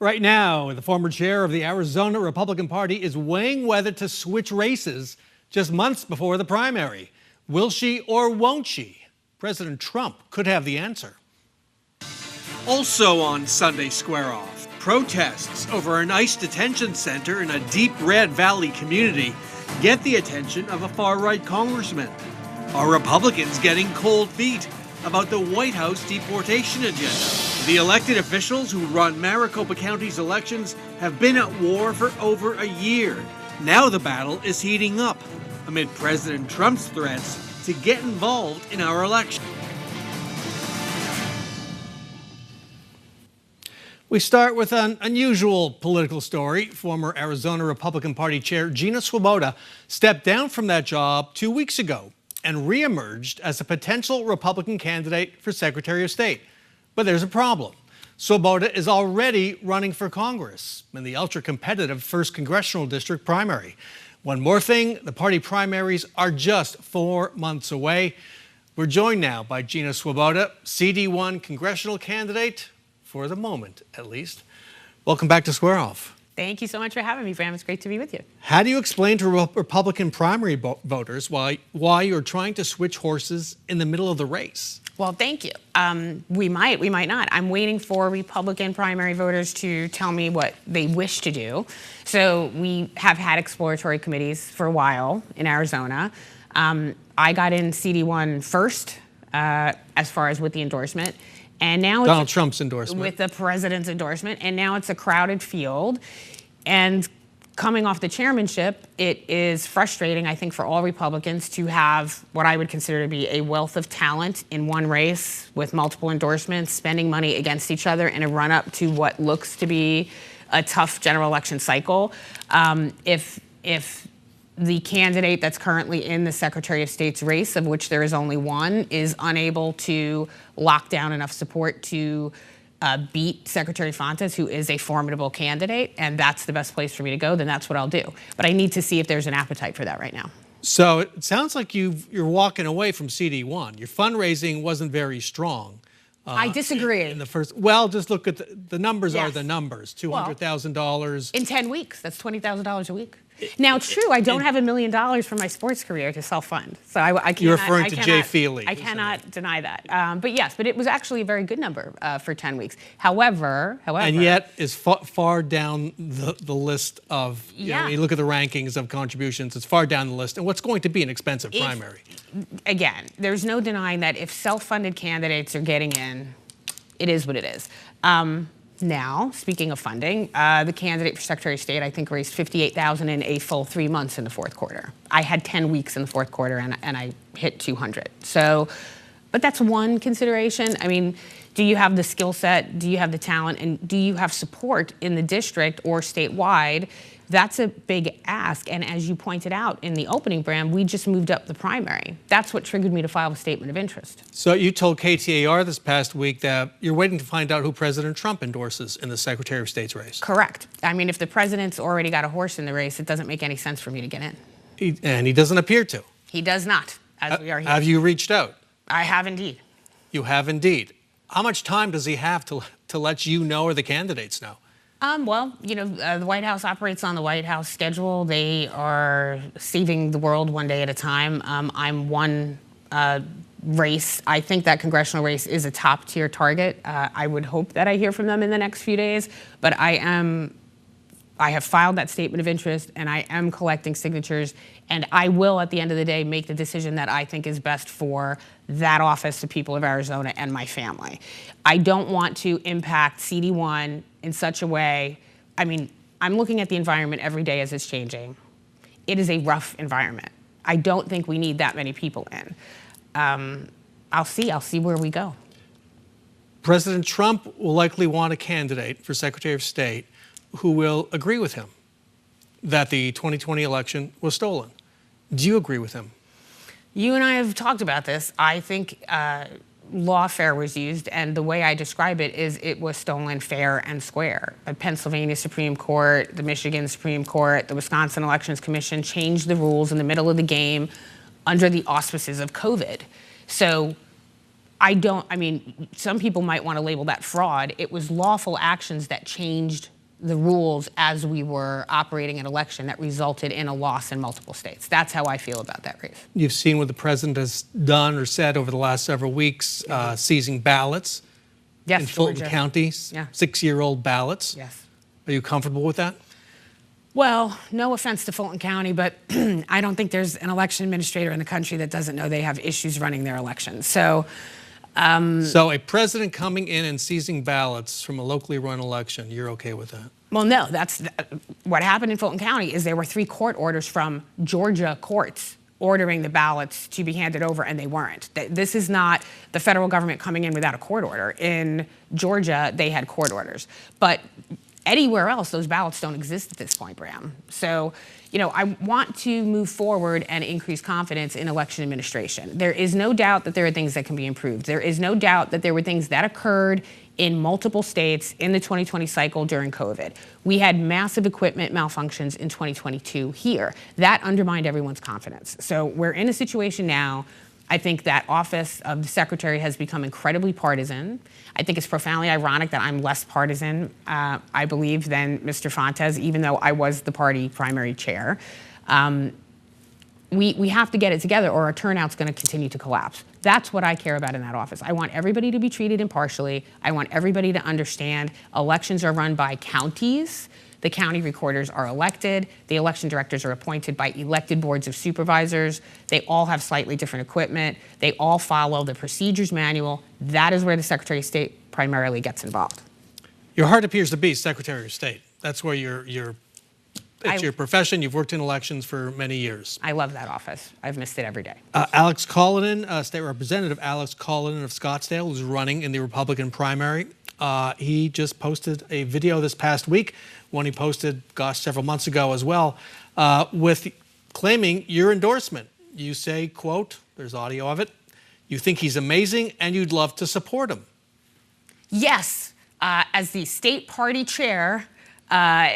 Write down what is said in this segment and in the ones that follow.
Right now, the former chair of the Arizona Republican Party is weighing whether to switch races just months before the primary. Will she or won't she? President Trump could have the answer. Also on Sunday Square Off, protests over an ICE detention center in a deep Red Valley community get the attention of a far-right congressman. Are Republicans getting cold feet about the White House deportation agenda? The elected officials who run Maricopa County's elections have been at war for over a year. Now the battle is heating up amid President Trump's threats to get involved in our election. We start with an unusual political story. Former Arizona Republican Party Chair Gina Swoboda stepped down from that job 2 weeks ago and reemerged as a potential Republican candidate for Secretary of State. But there's a problem. Swoboda is already running for Congress in the ultra-competitive 1st Congressional District primary. One more thing, the party primaries are just 4 months away. We're joined now by Gina Swoboda, CD1 congressional candidate, for the moment at least. Welcome back to Square Off. Thank you so much for having me, Bram. It's great to be with you. How do you explain to Republican primary voters why you're trying to switch horses in the middle of the race? Well, thank you. We might not. I'm waiting for Republican primary voters to tell me what they wish to do. So we have had exploratory committees for a while in Arizona. I got in CD1 first, as far as with the endorsement. And now Donald Trump's endorsement. With the president's endorsement. And now it's a crowded field. And coming off the chairmanship, it is frustrating, I think, for all Republicans to have what I would consider to be a wealth of talent in one race with multiple endorsements, spending money against each other in a run-up to what looks to be a tough general election cycle. If the candidate that's currently in the Secretary of State's race, of which there is only one, is unable to lock down enough support to beat Secretary Fontes, who is a formidable candidate, and that's the best place for me to go, then that's what I'll do. But I need to see if there's an appetite for that right now. So it sounds like you're walking away from CD1. Your fundraising wasn't very strong. I disagree. In the first, well, just look at the numbers. Yes. Are the numbers. $200,000 in 10 weeks. That's $20,000 a week. Now, it's true, I don't have $1 million from my sports career to self-fund. So I cannot. You're referring to Jay Feely. I cannot deny that. But yes, but it was actually a very good number for 10 weeks. However. And yet is far down the list of, you know, you look at the rankings of contributions, it's far down the list. And what's going to be an expensive primary? Again, there's no denying that if self-funded candidates are getting in, it is what it is. Now, speaking of funding, the candidate for Secretary of State, I think, raised $58,000 in a full 3 months in the fourth quarter. I had 10 weeks in the fourth quarter, and I hit 200. So, but that's one consideration. I mean, do you have the skill set? Do you have the talent? And do you have support in the district or statewide? That's a big ask. And as you pointed out in the opening, Bram, we just moved up the primary. That's what triggered me to file a statement of interest. So you told KTAR this past week that you're waiting to find out who President Trump endorses in the Secretary of State's race. Correct. I mean, if the president's already got a horse in the race, it doesn't make any sense for me to get in. And he doesn't appear to. He does not, as we are here. Have you reached out? I have indeed. You have indeed. How much time does he have to let you know or the candidates know? Well, you know, the White House operates on the White House schedule. They are saving the world one day at a time. I'm one race. I think that congressional race is a top-tier target. I would hope that I hear from them in the next few days. But I have filed that statement of interest, and I am collecting signatures. And I will, at the end of the day, make the decision that I think is best for that office, the people of Arizona, and my family. I don't want to impact CD1 in such a way. I mean, I'm looking at the environment every day as it's changing. It is a rough environment. I don't think we need that many people in. I'll see where we go. President Trump will likely want a candidate for Secretary of State who will agree with him that the 2020 election was stolen. Do you agree with him? You and I have talked about this. I think lawfare was used, and the way I describe it is it was stolen fair and square. The Pennsylvania Supreme Court, the Michigan Supreme Court, the Wisconsin Elections Commission changed the rules in the middle of the game under the auspices of COVID. So I mean, some people might want to label that fraud. It was lawful actions that changed the rules as we were operating an election that resulted in a loss in multiple states. That's how I feel about that race. You've seen what the president has done or said over the last several weeks, seizing ballots in Fulton Georgia. County, Yeah. 6-year-old ballots. Yes. Are you comfortable with that? Well, no offense to Fulton County, but I don't think there's an election administrator in the country that doesn't know they have issues running their elections. So So a president coming in and seizing ballots from a locally run election, you're okay with that? well, no, that's what happened in Fulton County is there were 3 court orders from Georgia courts ordering the ballots to be handed over, and they weren't. This is not the federal government coming in without a court order. In Georgia, they had court orders. But anywhere else, those ballots don't exist at this point, Bram. So, you know, I want to move forward and increase confidence in election administration. There is no doubt that there are things that can be improved. There is no doubt that there were things that occurred in multiple states in the 2020 cycle during COVID. We had massive equipment malfunctions in 2022 here. That undermined everyone's confidence. So we're in a situation now. I think that office of the secretary has become incredibly partisan. I think it's profoundly ironic that I'm less partisan, I believe, than Mr. Fontes, even though I was the party primary chair. We have to get it together or our turnout's going to continue to collapse. That's what I care about in that office. I want everybody to be treated impartially. I want everybody to understand elections are run by counties. The county recorders are elected. The election directors are appointed by elected boards of supervisors. They all have slightly different equipment. They all follow the procedures manual. That is where the Secretary of State primarily gets involved. Your heart appears to be Secretary of State. That's where it's your profession. You've worked in elections for many years. I love that office. I've missed it every day. Alex Kolodin, State Representative Alex Kolodin of Scottsdale, who's running in the Republican primary. He just posted a video this past week, one he posted, several months ago as well, with claiming your endorsement. You say, quote, there's audio of it, you think he's amazing and you'd love to support him. Yes, as the state party chair,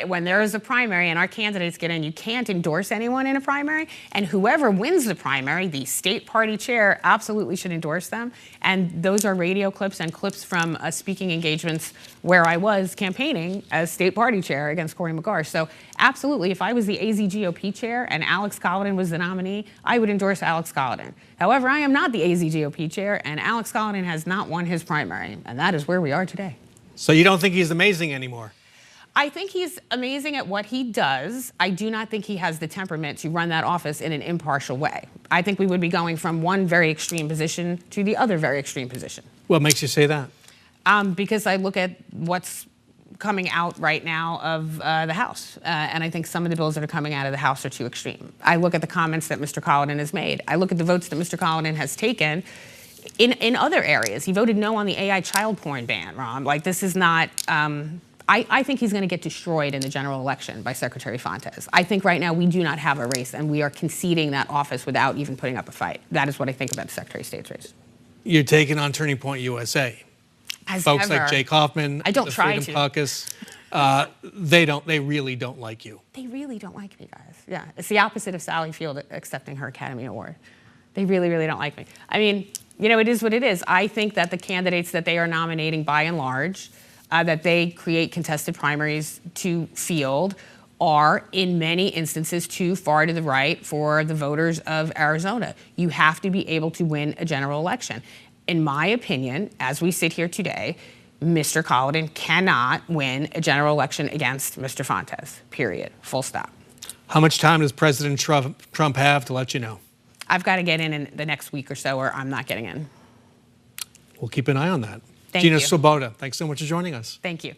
when there is a primary and our candidates get in, you can't endorse anyone in a primary. And whoever wins the primary, the state party chair absolutely should endorse them. And those are radio clips and clips from speaking engagements where I was campaigning as state party chair against Cory McGarr. So absolutely, if I was the AZGOP chair and Alex Kolodin was the nominee, I would endorse Alex Kolodin. However, I am not the AZGOP chair, and Alex Kolodin has not won his primary. And that is where we are today. So you don't think he's amazing anymore? I think he's amazing at what he does. I do not think he has the temperament to run that office in an impartial way. I think we would be going from one very extreme position to the other very extreme position. What makes you say that? Because I look at what's coming out right now of the House, and I think some of the bills that are coming out of the House are too extreme. I look at the comments that Mr. Kolodin has made. I look at the votes that Mr. Kolodin has taken in other areas. He voted no on the AI child porn ban, Ron. Like, this is not... I think he's going to get destroyed in the general election by Secretary Fontes. I think right now we do not have a race, and we are conceding that office without even putting up a fight. That is what I think about the Secretary of State's race. You're taking on Turning Point USA. As Folks ever. like Jake Hoffman, I don't the try Freedom to. Caucus, they really don't like you. They really don't like me, guys. Yeah, it's the opposite of Sally Field accepting her Academy Award. They really, really don't like me. I mean, you know, it is what it is. I think that the candidates that they are nominating, by and large, that they create contested primaries to field are, in many instances, too far to the right for the voters of Arizona. You have to be able to win a general election. In my opinion, as we sit here today, Mr. Kolodin cannot win a general election against Mr. Fontes, period, full stop. How much time does President Trump have to let you know? I've got to get in the next week or so, or I'm not getting in. We'll keep an eye on that. Thank Gina you. Swoboda, thanks so much for joining us. Thank you.